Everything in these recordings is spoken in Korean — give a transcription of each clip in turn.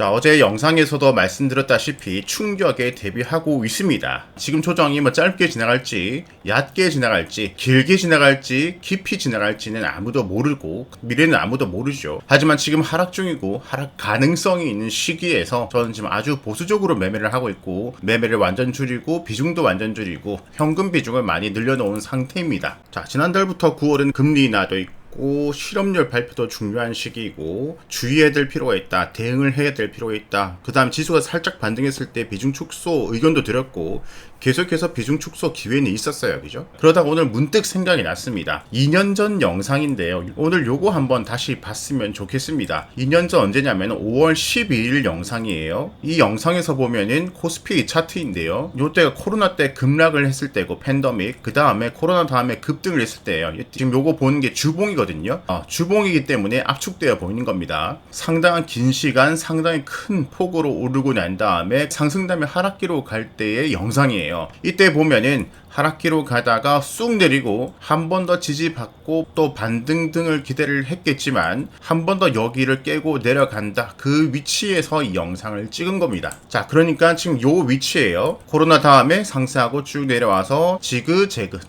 자, 어제 영상에서도 말씀드렸다시피 충격에 대비하고 있습니다. 지금 조정이 짧게 지나갈지, 얕게 지나갈지, 길게 지나갈지, 깊이 지나갈지는 아무도 모르고 미래는 아무도 모르죠. 하지만 지금 하락 중이고 하락 가능성이 있는 시기에서 저는 지금 아주 보수적으로 매매를 하고 있고, 매매를 완전 줄이고 비중도 완전 줄이고 현금 비중을 많이 늘려놓은 상태입니다. 자, 지난달부터 9월은 금리 인하도 있고 실업률 발표도 중요한 시기이고 주의해야 될 필요가 있다, 대응을 해야 될 필요가 있다. 그 다음 지수가 살짝 반등했을 때 비중 축소 의견도 드렸고 계속해서 비중 축소 기회는 있었어요, 그죠? 그러다가 오늘 문득 생각이 났습니다. 2년 전 영상인데요, 오늘 요거 한번 다시 봤으면 좋겠습니다. 2년 전 언제냐면 5월 12일 영상이에요. 이 영상에서 보면은 코스피 차트인데요, 요때가 코로나 때 급락을 했을 때고, 팬데믹 그 다음에 코로나 다음에 급등을 했을 때예요. 지금 요거 보는 게 주봉이거든요. 주봉이기 때문에 압축되어 보이는 겁니다. 상당한 긴 시간 상당히 큰 폭으로 오르고 난 다음에 상승 다음에 하락기로 갈 때의 영상이에요. 이때 보면은 하락기로 가다가 쑥 내리고 한 번 더 지지받고 또 반등 등을 기대를 했겠지만 한 번 더 여기를 깨고 내려간다, 그 위치에서 이 영상을 찍은 겁니다. 자, 그러니까 지금 요 위치에요. 코로나 다음에 상승하고 쭉 내려와서 지그재그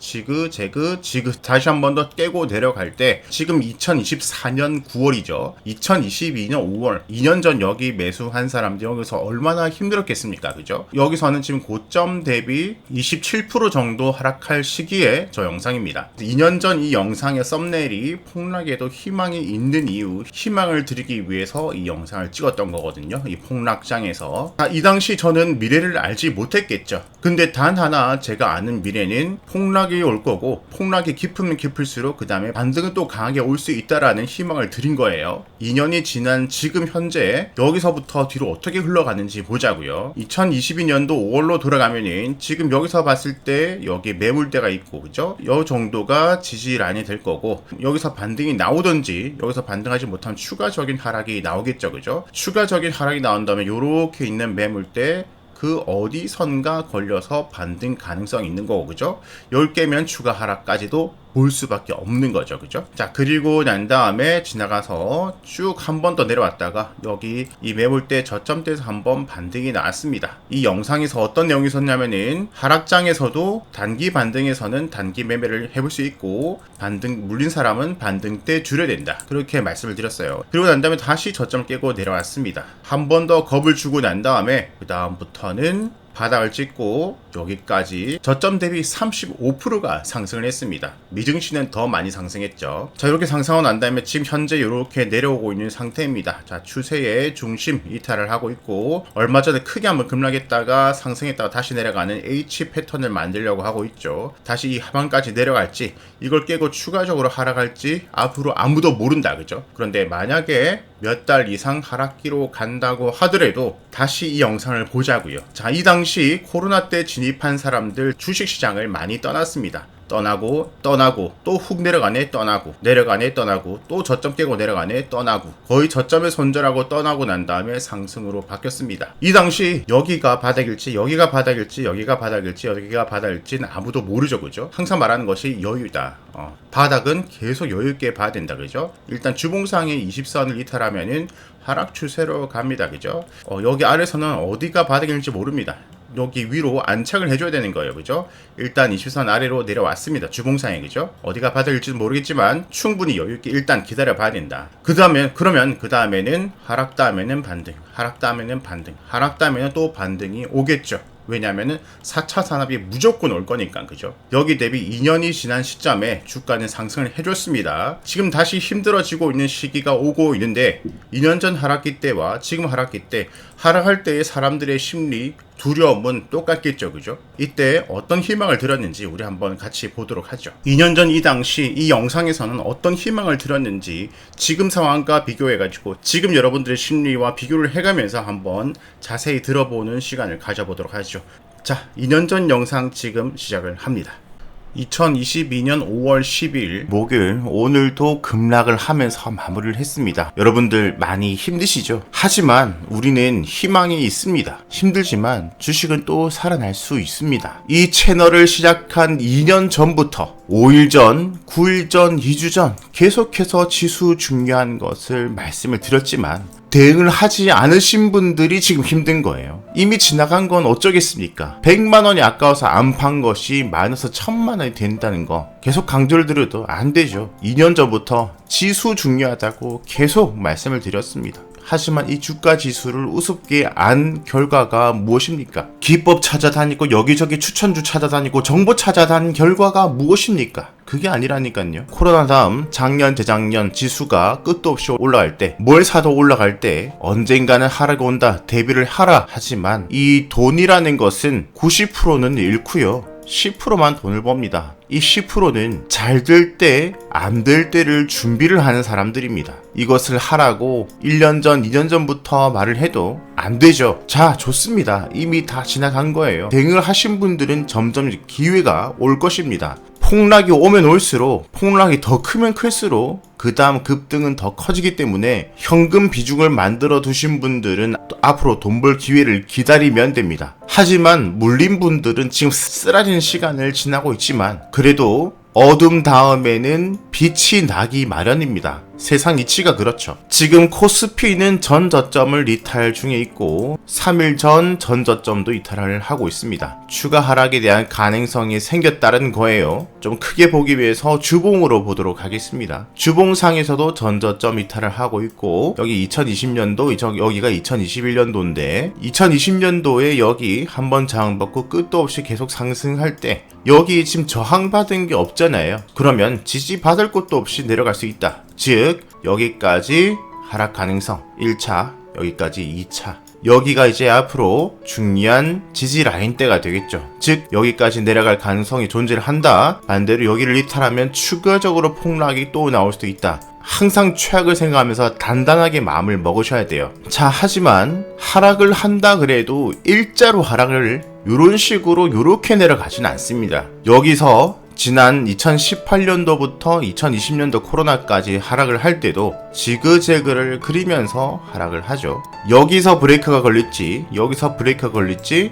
다시 한 번 더 깨고 내려갈 때, 지금 2024년 9월이죠 2022년 5월 2년 전 여기 매수한 사람들 여기서 얼마나 힘들었겠습니까, 그죠? 여기서는 지금 고점 대비 27% 정도 하락할 시기에 저 영상입니다. 2년 전 이 영상의 썸네일이 폭락에도 희망이 있는 이유, 희망을 드리기 위해서 이 영상을 찍었던 거거든요. 이 폭락장에서. 이 당시 저는 미래를 알지 못했겠죠. 근데 단 하나 제가 아는 미래는 폭락이 올 거고, 폭락이 깊으면 깊을수록 그 다음에 반등은 또 강하게 올 수 있다라는 희망을 드린 거예요. 2년이 지난 지금 현재 여기서부터 뒤로 어떻게 흘러가는지 보자고요. 2022년도 5월로 돌아가면은 지금 여기서 봤을 때 여기 매물대가 있고, 그죠? 요 정도가 지지란이 될 거고, 여기서 반등이 나오든지 여기서 반등하지 못하면 추가적인 하락이 나오겠죠, 그죠? 추가적인 하락이 나온다면 요렇게 있는 매물대 그 어디선가 걸려서 반등 가능성이 있는 거고, 그죠? 10개면 추가 하락까지도 볼 수밖에 없는 거죠, 그죠? 자, 그리고 난 다음에 지나가서 쭉 한 번 더 내려왔다가 여기 이 매물대 저점대에서 한번 반등이 나왔습니다. 이 영상에서 어떤 내용이 있었냐면은 하락장에서도 단기 반등에서는 단기 매매를 해볼 수 있고, 반등 물린 사람은 반등 때 줄여야 된다, 그렇게 말씀을 드렸어요. 그리고 난 다음에 다시 저점 깨고 내려왔습니다. 한 번 더 겁을 주고 난 다음에 그 다음부터는 바닥을 찍고 여기까지 저점 대비 35%가 상승을 했습니다. 미증시는 더 많이 상승했죠. 자, 이렇게 상승하고 난 다음에 지금 현재 이렇게 내려오고 있는 상태입니다. 자, 추세의 중심 이탈을 하고 있고, 얼마 전에 크게 한번 급락했다가 상승했다가 다시 내려가는 H 패턴을 만들려고 하고 있죠. 다시 이 하방까지 내려갈지, 이걸 깨고 추가적으로 하락할지 앞으로 아무도 모른다, 그죠? 그런데 만약에 몇 달 이상 하락기로 간다고 하더라도 다시 이 영상을 보자고요. 자, 이 당시 코로나 때 진입한 사람들 주식시장을 많이 떠났습니다. 떠나고 또 훅 내려가네, 떠나고 내려가네, 떠나고 또 저점 깨고 내려가네, 떠나고 거의 저점에 손절하고 떠나고 난 다음에 상승으로 바뀌었습니다. 이 당시 여기가 바닥일지 여기가 바닥일지 여기가 바닥일지 여기가 바닥일지는 아무도 모르죠, 그죠? 항상 말하는 것이 여유다. 바닥은 계속 여유있게 봐야 된다, 그죠? 일단 주봉상의 20선을 이탈하면은 하락 추세로 갑니다, 그죠? 여기 아래서는 어디가 바닥일지 모릅니다. 여기 위로 안착을 해줘야 되는 거예요, 그죠? 일단 20선 아래로 내려왔습니다, 주봉상에, 그죠? 어디가 바닥일지는 모르겠지만 충분히 여유있게 일단 기다려 봐야 된다. 그러면 그 다음에는 하락 다음에는 반등, 하락 다음에는 반등, 하락 다음에는 또 반등이 오겠죠. 왜냐면은 4차 산업이 무조건 올 거니까, 그죠? 여기 대비 2년이 지난 시점에 주가는 상승을 해줬습니다. 지금 다시 힘들어지고 있는 시기가 오고 있는데, 2년 전 하락기 때와 지금 하락기 때 하락할 때의 사람들의 심리, 두려움은 똑같겠죠, 그죠? 이때 어떤 희망을 드렸는지 우리 한번 같이 보도록 하죠. 2년 전 이 당시 이 영상에서는 어떤 희망을 드렸는지 지금 상황과 비교해가지고 지금 여러분들의 심리와 비교를 해가면서 한번 자세히 들어보는 시간을 가져보도록 하죠. 자, 2년 전 영상 지금 시작을 합니다. 2022년 5월 10일 목요일, 오늘도 급락을 하면서 마무리를 했습니다. 여러분들 많이 힘드시죠? 하지만 우리는 희망이 있습니다. 힘들지만 주식은 또 살아날 수 있습니다. 이 채널을 시작한 2년 전부터 5일 전, 9일 전, 2주 전 계속해서 지수 중요한 것을 말씀을 드렸지만 대응을 하지 않으신 분들이 지금 힘든 거예요. 이미 지나간 건 어쩌겠습니까? 100만 원이 아까워서 안 판 것이 마이너스 1000만 원이 된다는 거 계속 강조를 드려도 안 되죠. 2년 전부터 지수 중요하다고 계속 말씀을 드렸습니다. 하지만 이 주가 지수를 우습게 안 결과가 무엇입니까? 기법 찾아다니고 여기저기 추천주 찾아다니고 정보 찾아다닌 결과가 무엇입니까? 그게 아니라니까요. 코로나 다음 작년 재작년 지수가 끝도 없이 올라갈 때, 뭘 사도 올라갈 때 언젠가는 하락이 온다, 대비를 하라 하지만 이 돈이라는 것은 90%는 잃고요. 10%만 돈을 법니다. 이 10%는 잘 될 때, 안 될 때를 준비를 하는 사람들입니다. 이것을 하라고 1년 전, 2년 전부터 말을 해도 안 되죠. 자, 좋습니다. 이미 다 지나간 거예요. 대응을 하신 분들은 점점 기회가 올 것입니다. 폭락이 오면 올수록, 폭락이 더 크면 클수록 그 다음 급등은 더 커지기 때문에 현금 비중을 만들어 두신 분들은 앞으로 돈 벌 기회를 기다리면 됩니다. 하지만 물린 분들은 지금 쓰라린 시간을 지나고 있지만 그래도 어둠 다음에는 빛이 나기 마련입니다. 세상 이치가 그렇죠. 지금 코스피는 전 저점을 이탈 중에 있고 3일 전 전 저점도 이탈을 하고 있습니다. 추가 하락에 대한 가능성이 생겼다는 거예요. 좀 크게 보기 위해서 주봉으로 보도록 하겠습니다. 주봉상에서도 전 저점 이탈을 하고 있고 여기 2020년도, 여기가 2021년도인데 2020년도에 여기 한번 저항받고 끝도 없이 계속 상승할 때 여기 지금 저항받은 게 없잖아요. 그러면 지지받을 곳도 없이 내려갈 수 있다. 즉 여기까지 하락 가능성 1차, 여기까지 2차, 여기가 이제 앞으로 중요한 지지 라인대가 되겠죠. 즉 여기까지 내려갈 가능성이 존재를 한다. 반대로 여기를 이탈하면 추가적으로 폭락이 또 나올 수도 있다. 항상 최악을 생각하면서 단단하게 마음을 먹으셔야 돼요. 자, 하지만 하락을 한다 그래도 일자로 하락을 이런 식으로 요렇게 내려가진 않습니다. 여기서 지난 2018년도부터 2020년도 코로나까지 하락을 할 때도 지그재그를 그리면서 하락을 하죠. 여기서 브레이크가 걸릴지, 여기서 브레이크가 걸릴지,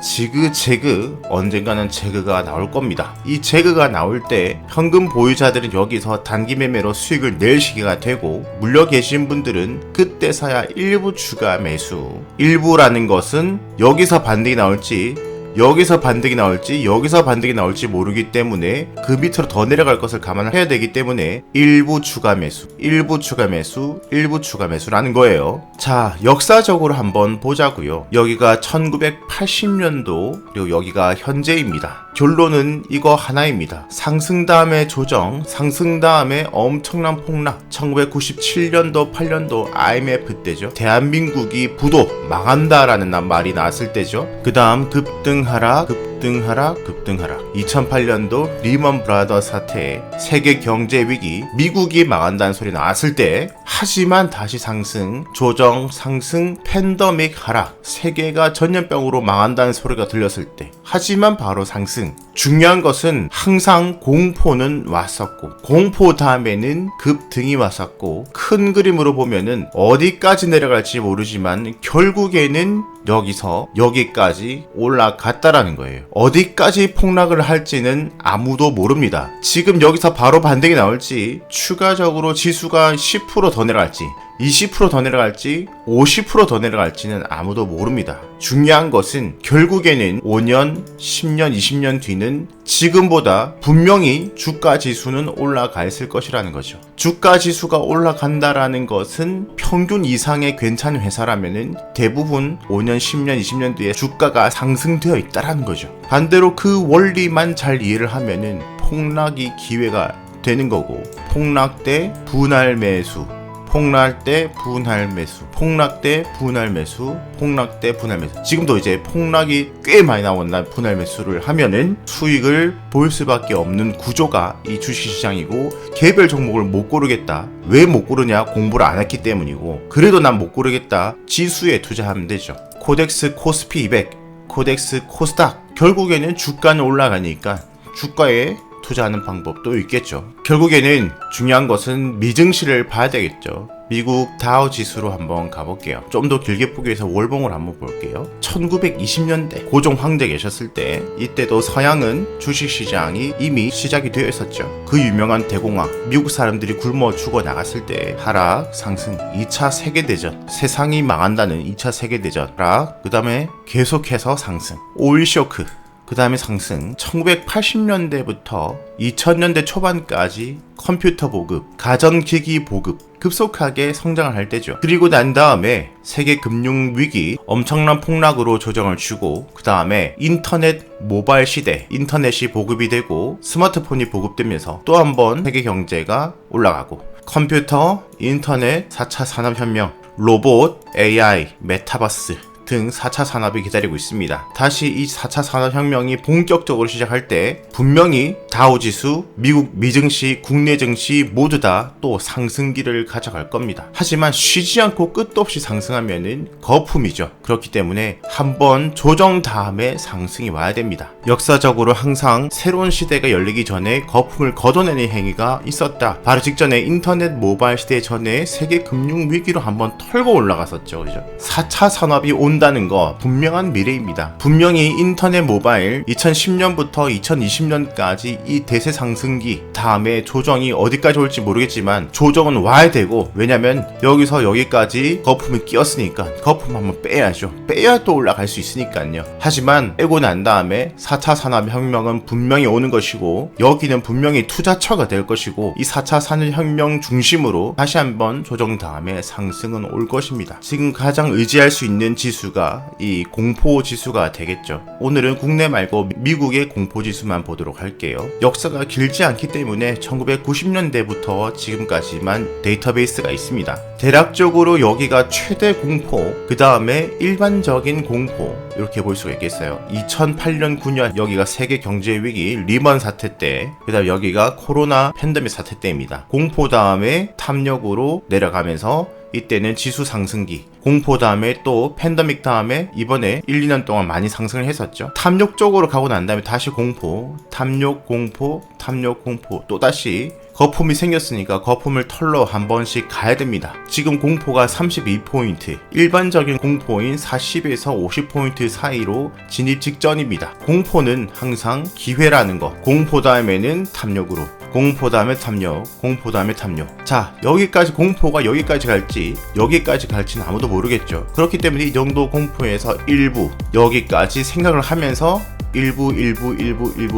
지그재그 언젠가는 재그가 나올 겁니다. 이 재그가 나올 때 현금 보유자들은 여기서 단기 매매로 수익을 낼 시기가 되고 물려 계신 분들은 그때서야 일부 추가 매수. 일부라는 것은 여기서 반등이 나올지, 여기서 반등이 나올지, 여기서 반등이 나올지 모르기 때문에 그 밑으로 더 내려갈 것을 감안해야 되기 때문에 일부 추가 매수, 일부 추가 매수, 일부 추가 매수라는 거예요. 자, 역사적으로 한번 보자고요. 여기가 1980년도, 그리고 여기가 현재입니다. 결론은 이거 하나입니다. 상승 다음에 조정, 상승 다음에 엄청난 폭락. 1997년도, 8년도 IMF 때죠. 대한민국이 부도 망한다라는 말이 나왔을 때죠. 그 다음 급등 하락, 급등 하락, 급등 하락. 2008년도 리먼 브라더 사태, 세계 경제 위기, 미국이 망한다는 소리 나왔을 때, 하지만 다시 상승, 조정, 상승, 팬데믹 하락, 세계가 전염병으로 망한다는 소리가 들렸을 때, 하지만 바로 상승. 중요한 것은 항상 공포는 왔었고, 공포 다음에는 급등이 왔었고, 큰 그림으로 보면은 어디까지 내려갈지 모르지만 결국에는 여기서 여기까지 올라갔다라는 거예요. 어디까지 폭락을 할지는 아무도 모릅니다. 지금 여기서 바로 반등이 나올지, 추가적으로 지수가 10% 더 내려갈지, 20% 더 내려갈지, 50% 더 내려갈지는 아무도 모릅니다. 중요한 것은 결국에는 5년, 10년, 20년 뒤는 지금보다 분명히 주가 지수는 올라가 있을 것이라는 거죠. 주가 지수가 올라간다라는 것은 평균 이상의 괜찮은 회사라면은 대부분 5년, 10년, 20년 뒤에 주가가 상승되어 있다라는 거죠. 반대로 그 원리만 잘 이해를 하면은 폭락이 기회가 되는 거고, 폭락 때 분할 매수, 폭락 때 분할 매수, 폭락 때 분할 매수, 폭락 때 분할 매수. 지금도 이제 폭락이 꽤 많이 나온다. 분할 매수를 하면은 수익을 볼 수밖에 없는 구조가 이 주식시장이고, 개별 종목을 못 고르겠다. 왜 못 고르냐? 공부를 안 했기 때문이고, 그래도 난 못 고르겠다. 지수에 투자하면 되죠. 코덱스 코스피 200, 코덱스 코스닥. 결국에는 주가는 올라가니까 주가에 투자하는 방법도 있겠죠. 결국에는 중요한 것은 미증시를 봐야 되겠죠. 미국 다우 지수로 한번 가볼게요. 좀 더 길게 보기 위해서 월봉을 한번 볼게요. 1920년대 고종 황제 계셨을 때 이때도 서양은 주식시장이 이미 시작이 되어 있었죠. 그 유명한 대공황, 미국 사람들이 굶어 죽어 나갔을 때 하락, 상승, 2차 세계대전, 세상이 망한다는 2차 세계대전, 하락, 그 다음에 계속해서 상승, 오일 쇼크, 그 다음에 상승, 1980년대부터 2000년대 초반까지 컴퓨터 보급, 가전기기 보급, 급속하게 성장을 할 때죠. 그리고 난 다음에 세계 금융위기 엄청난 폭락으로 조정을 주고, 그 다음에 인터넷 모바일 시대, 인터넷이 보급이 되고 스마트폰이 보급되면서 또 한 번 세계 경제가 올라가고, 컴퓨터, 인터넷, 4차 산업혁명, 로봇, AI, 메타버스 등 4차 산업이 기다리고 있습니다. 다시 이 4차 산업혁명이 본격적으로 시작할 때 분명히 다우지수, 미국 미증시, 국내 증시 모두 다 또 상승기를 가져갈 겁니다. 하지만 쉬지 않고 끝도 없이 상승하면은 거품이죠. 그렇기 때문에 한번 조정 다음에 상승이 와야 됩니다. 역사적으로 항상 새로운 시대가 열리기 전에 거품을 걷어내는 행위가 있었다. 바로 직전에 인터넷 모바일 시대 전에 세계 금융 위기로 한번 털고 올라갔었죠. 그죠? 4차 산업이 온다는 거 분명한 미래입니다. 분명히 인터넷 모바일 2010년부터 2020년까지 이 대세 상승기 다음에 조정이 어디까지 올지 모르겠지만 조정은 와야 되고, 왜냐면 여기서 여기까지 거품이 끼었으니까 거품 한번 빼야죠. 빼야 또 올라갈 수 있으니까요. 하지만 빼고 난 다음에 4차 산업혁명은 분명히 오는 것이고, 여기는 분명히 투자처가 될 것이고, 이 4차 산업혁명 중심으로 다시 한번 조정 다음에 상승은 올 것입니다. 지금 가장 의지할 수 있는 지수가 이 공포지수가 되겠죠. 오늘은 국내 말고 미국의 공포지수만 보도록 할게요. 역사가 길지 않기 때문에 1990년대부터 지금까지만 데이터베이스가 있습니다. 대략적으로 여기가 최대 공포, 그 다음에 일반적인 공포, 이렇게 볼 수가 있겠어요. 2008년 9년 여기가 세계 경제 위기 리먼 사태 때, 그 다음 여기가 코로나 팬데믹 사태 때입니다. 공포 다음에 탐욕으로 내려가면서 이때는 지수 상승기, 공포 다음에 또 팬데믹 다음에 이번에 1, 2년 동안 많이 상승을 했었죠. 탐욕 쪽으로 가고 난 다음에 다시 공포, 탐욕 공포, 탐욕 공포, 또다시 거품이 생겼으니까 거품을 털러 한 번씩 가야 됩니다. 지금 공포가 32포인트, 일반적인 공포인 40에서 50포인트 사이로 진입 직전입니다. 공포는 항상 기회라는 거. 공포 다음에는 탐욕으로, 공포 다음에 탐욕, 공포 다음에 탐욕. 자, 여기까지 공포가 여기까지 갈지 여기까지 갈지는 아무도 모르겠죠. 그렇기 때문에 이 정도 공포에서 일부 여기까지 생각을 하면서 일부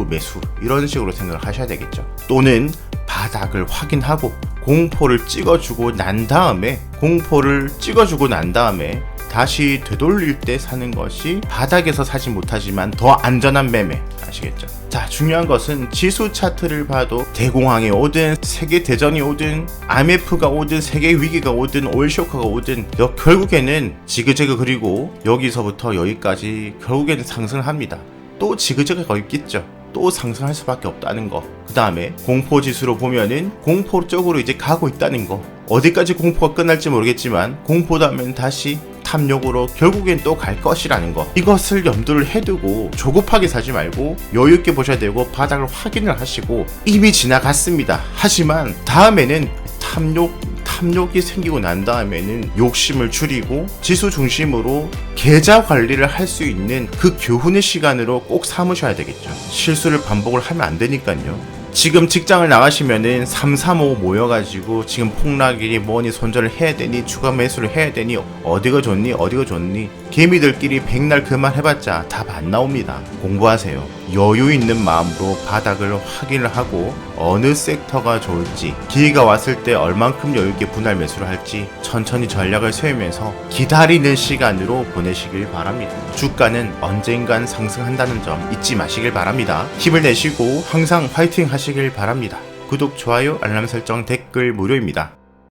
매수, 이런 식으로 생각을 하셔야 되겠죠. 또는 바닥을 확인하고 공포를 찍어주고 난 다음에 다시 되돌릴 때 사는 것이 바닥에서 사지 못하지만 더 안전한 매매, 아시겠죠? 자, 중요한 것은 지수 차트를 봐도 대공황이 오든 세계 대전이 오든 IMF가 오든 세계 위기가 오든 오일 쇼크가 오든 결국에는 지그재그, 그리고 여기서부터 여기까지 결국에는 상승합니다. 또 지그재그가 있겠죠. 또 상승할 수밖에 없다는 거. 그 다음에 공포지수로 보면은 공포 쪽으로 이제 가고 있다는 거. 어디까지 공포가 끝날지 모르겠지만 공포다면 다시 탐욕으로 결국엔 또 갈 것이라는 거. 이것을 염두를 해두고 조급하게 사지 말고 여유있게 보셔야 되고, 바닥을 확인을 하시고. 이미 지나갔습니다. 하지만 다음에는 탐욕이 생기고 난 다음에는 욕심을 줄이고 지수 중심으로 계좌 관리를 할 수 있는 그 교훈의 시간으로 꼭 삼으셔야 되겠죠. 실수를 반복을 하면 안 되니까요. 지금 직장을 나가시면은 335 모여가지고 지금 폭락이니 뭐니 손절을 해야 되니 추가 매수를 해야 되니 어디가 좋니 개미들끼리 백날 그 말 해봤자 답 안 나옵니다. 공부하세요. 여유 있는 마음으로 바닥을 확인을 하고 어느 섹터가 좋을지, 기회가 왔을 때 얼만큼 여유 있게 분할 매수를 할지 천천히 전략을 세우면서 기다리는 시간으로 보내시길 바랍니다. 주가는 언젠간 상승한다는 점 잊지 마시길 바랍니다. 힘을 내시고 항상 화이팅 하시길 바랍니다. 구독, 좋아요, 알람 설정, 댓글 무료입니다.